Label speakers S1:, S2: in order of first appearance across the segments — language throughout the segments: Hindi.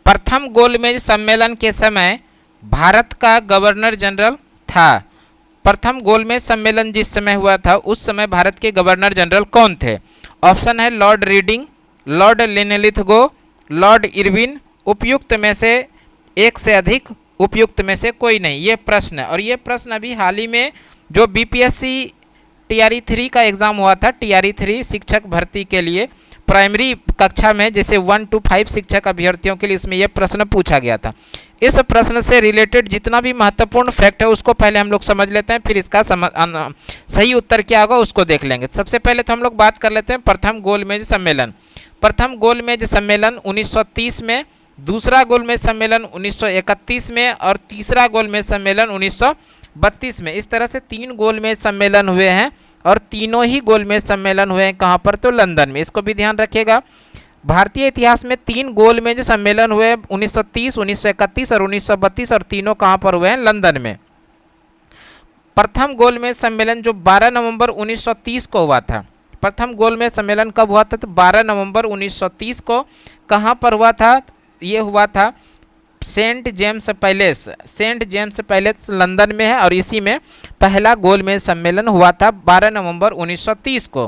S1: प्रथम गोलमेज सम्मेलन के समय भारत का गवर्नर जनरल था। प्रथम गोलमेज सम्मेलन जिस समय हुआ था उस समय भारत के गवर्नर जनरल कौन थे? ऑप्शन है Lord reading, Lord Linlithgow, Lord Irwin, उपयुक्त में से एक से अधिक, उपयुक्त में से कोई नहीं। ये प्रश्न है और ये प्रश्न अभी हाल ही में जो बीपीएससी टीआरई 3 का एग्ज़ाम हुआ था, टीआरई 3 शिक्षक भर्ती के लिए प्राइमरी कक्षा में जैसे 1 to 5 शिक्षक अभ्यर्थियों के लिए इसमें यह प्रश्न पूछा गया था। इस प्रश्न से रिलेटेड जितना भी महत्वपूर्ण फैक्ट है उसको पहले हम लोग समझ लेते हैं, फिर इसका सही उत्तर क्या होगा उसको देख लेंगे। सबसे पहले तो हम लोग बात कर लेते हैं प्रथम गोलमेज सम्मेलन। प्रथम गोलमेज सम्मेलन 1930 में, दूसरा गोलमेज सम्मेलन 1931 में और तीसरा गोलमेज सम्मेलन 1932 में। इस तरह से 3 गोलमेज सम्मेलन हुए हैं और तीनों ही गोलमेज सम्मेलन हुए हैं कहाँ पर? तो लंदन में। इसको भी ध्यान रखिएगा। भारतीय इतिहास में 3 गोलमेज सम्मेलन हुए 1930, 1931 और 1932 और तीनों कहाँ पर हुए हैं? लंदन में। प्रथम गोलमेज सम्मेलन जो 12 नवंबर 1930 को हुआ था, प्रथम गोलमेज सम्मेलन कब हुआ था? तो 12 नवंबर 1930 को कहाँ पर हुआ था? ये हुआ था Saint James Palace. Saint James Palace London में है और इसी में पहला गोलमेज सम्मेलन हुआ था 12 नवंबर 1930 को।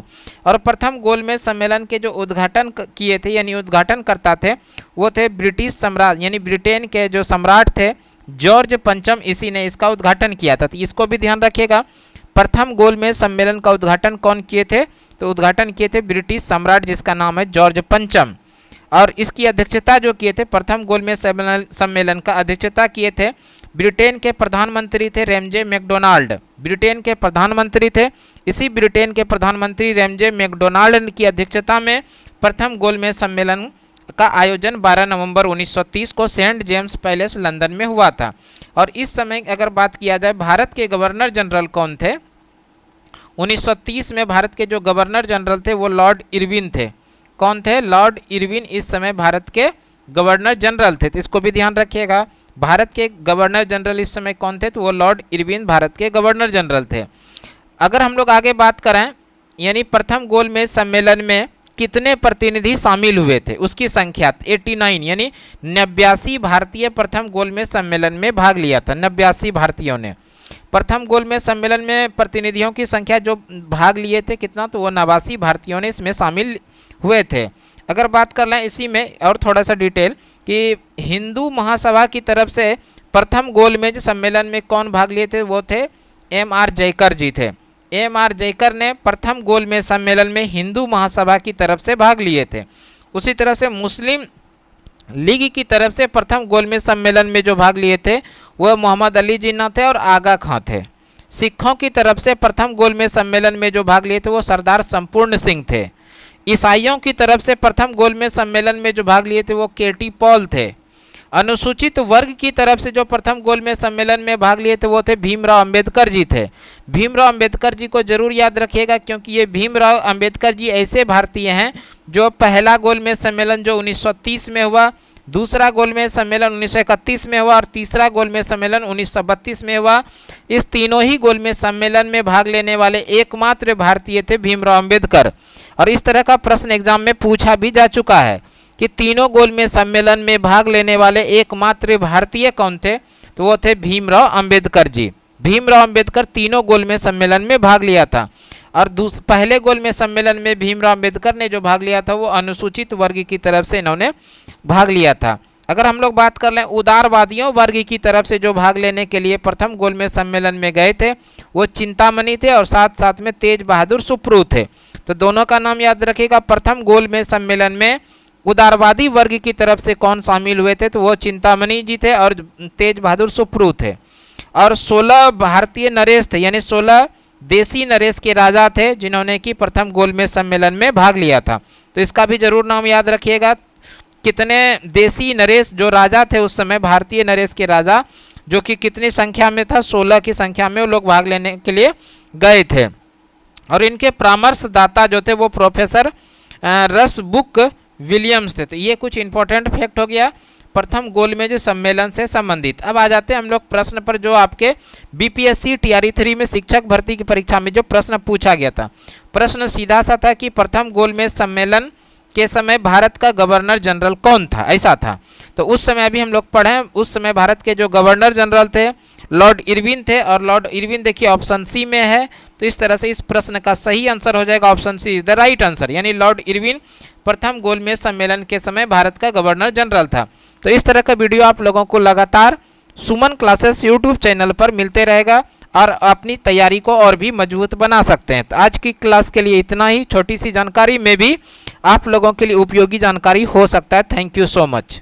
S1: और प्रथम गोलमेज सम्मेलन के जो उद्घाटन किए थे यानी उद्घाटन करता थे वो थे ब्रिटिश सम्राट यानी ब्रिटेन के जो सम्राट थे जॉर्ज पंचम, इसी ने इसका उद्घाटन किया था। तो इसको भी ध्यान रखिएगा। प्रथम गोलमेज सम्मेलन का उद्घाटन कौन किए थे? तो उद्घाटन किए थे ब्रिटिश सम्राट जिसका नाम है जॉर्ज पंचम। और इसकी अध्यक्षता जो किए थे प्रथम गोलमेज सम्मेलन का अध्यक्षता किए थे ब्रिटेन के प्रधानमंत्री थे रैमजे मैकडोनाल्ड। ब्रिटेन के प्रधानमंत्री थे। इसी ब्रिटेन के प्रधानमंत्री रैमजे मैकडोनाल्ड की अध्यक्षता में प्रथम गोलमेज सम्मेलन का आयोजन 12 नवंबर 1930 को सेंट जेम्स पैलेस लंदन में हुआ था। और इस समय अगर बात किया जाए भारत के गवर्नर जनरल कौन थे? 1930 में भारत के जो गवर्नर जनरल थे वो लॉर्ड इरविन थे। कौन थे? लॉर्ड इरविन इस समय भारत के गवर्नर जनरल थे। तो इसको भी ध्यान रखिएगा। भारत के गवर्नर जनरल इस समय कौन थे? तो वो लॉर्ड इरविन भारत के गवर्नर जनरल थे। अगर हम लोग आगे बात करें यानी प्रथम गोलमेज सम्मेलन में कितने प्रतिनिधि शामिल हुए थे उसकी संख्या 89 यानी 89 भारतीय प्रथम गोलमेज सम्मेलन में भाग लिया था। 89 भारतीयों ने प्रथम गोलमेज सम्मेलन में प्रतिनिधियों की संख्या जो भाग लिए थे कितना? तो वो 89 भारतीयों ने इसमें शामिल हुए थे। अगर बात कर लें इसी में और थोड़ा सा डिटेल कि हिंदू महासभा की तरफ से प्रथम गोलमेज सम्मेलन में कौन भाग लिए थे? वो थे M.R. जयकर जी थे। M.R. जयकर ने प्रथम गोलमेज सम्मेलन में हिंदू महासभा की तरफ से भाग लिए थे। उसी तरह से मुस्लिम लीग की तरफ से प्रथम गोलमेज सम्मेलन में जो भाग लिए थे वह मोहम्मद अली जिन्ना थे और आगा खां थे। सिखों की तरफ से प्रथम गोलमेज सम्मेलन में जो भाग लिए थे वो सरदार संपूर्ण सिंह थे। ईसाइयों की तरफ से प्रथम गोलमेज सम्मेलन में जो भाग लिए थे वो केटी पॉल थे। अनुसूचित वर्ग की तरफ से जो प्रथम गोलमेज सम्मेलन में भाग लिए थे वो थे भीमराव अंबेडकर जी थे। भीमराव अंबेडकर जी को जरूर याद रखिएगा क्योंकि ये भीमराव अंबेडकर जी ऐसे भारतीय हैं जो पहला गोलमेज सम्मेलन जो 1930 में हुआ, दूसरा गोलमेज सम्मेलन 1931 में हुआ और तीसरा गोलमेज सम्मेलन 1932 में हुआ। इस तीनों ही गोलमेज सम्मेलन में भाग लेने वाले एकमात्र भारतीय थे भीमराव अंबेडकर। और इस तरह का प्रश्न एग्जाम में पूछा भी जा चुका है कि तीनों गोलमेज सम्मेलन में भाग लेने वाले एकमात्र भारतीय कौन थे? तो वो थे भीमराव अंबेडकर जी। भीमराव अंबेडकर तीनों गोलमेज सम्मेलन में भाग लिया था। और पहले गोलमेज सम्मेलन में भीमराव अंबेडकर ने जो भाग लिया था वो अनुसूचित वर्ग की तरफ से इन्होंने भाग लिया था। अगर हम लोग बात कर लें उदारवादियों वर्ग की तरफ से जो भाग लेने के लिए प्रथम गोलमेज सम्मेलन में गए थे वो चिंतामणि थे और साथ साथ में तेज बहादुर सुप्रू थे। तो दोनों का नाम याद रखिएगा। प्रथम गोलमेज सम्मेलन में उदारवादी वर्ग की तरफ से कौन शामिल हुए थे? तो वो चिंतामणि जी थे और तेज बहादुर सुप्रू थे। और 16 भारतीय नरेश थे यानी 16 देसी नरेश के राजा थे जिन्होंने कि प्रथम गोलमेज सम्मेलन में भाग लिया था। तो इसका भी जरूर नाम याद रखिएगा। कितने देसी नरेश जो राजा थे उस समय भारतीय नरेश के राजा जो कि कितनी संख्या में था? 16 की संख्या में वो लोग भाग लेने के लिए गए थे। और इनके परामर्शदाता जो थे वो प्रोफेसर रसबुक विलियम्स थे। तो ये कुछ इंपॉर्टेंट फैक्ट हो गया प्रथम गोलमेज सम्मेलन से संबंधित। अब आ जाते हैं हम लोग प्रश्न पर जो आपके बीपीएससी टीआरई 3 में शिक्षक भर्ती की परीक्षा में जो प्रश्न पूछा गया था। प्रश्न सीधा सा था कि प्रथम गोलमेज सम्मेलन के समय भारत का गवर्नर जनरल कौन था, ऐसा था। तो उस समय अभी हम लोग पढ़े, उस समय भारत के जो गवर्नर जनरल थे लॉर्ड इरविन थे, और लॉर्ड इरविन देखिए ऑप्शन सी में है। तो इस तरह से इस प्रश्न का सही आंसर हो जाएगा option C is the right answer, यानी लॉर्ड इरविन प्रथम गोलमेज सम्मेलन के समय भारत का गवर्नर जनरल था। तो इस तरह का वीडियो आप लोगों को लगातार सुमन क्लासेस यूट्यूब चैनल पर मिलते रहेगा और अपनी तैयारी को और भी मजबूत बना सकते हैं। तो आज की क्लास के लिए इतना ही, छोटी सी जानकारी में भी आप लोगों के लिए उपयोगी जानकारी हो सकता है। Thank you so much.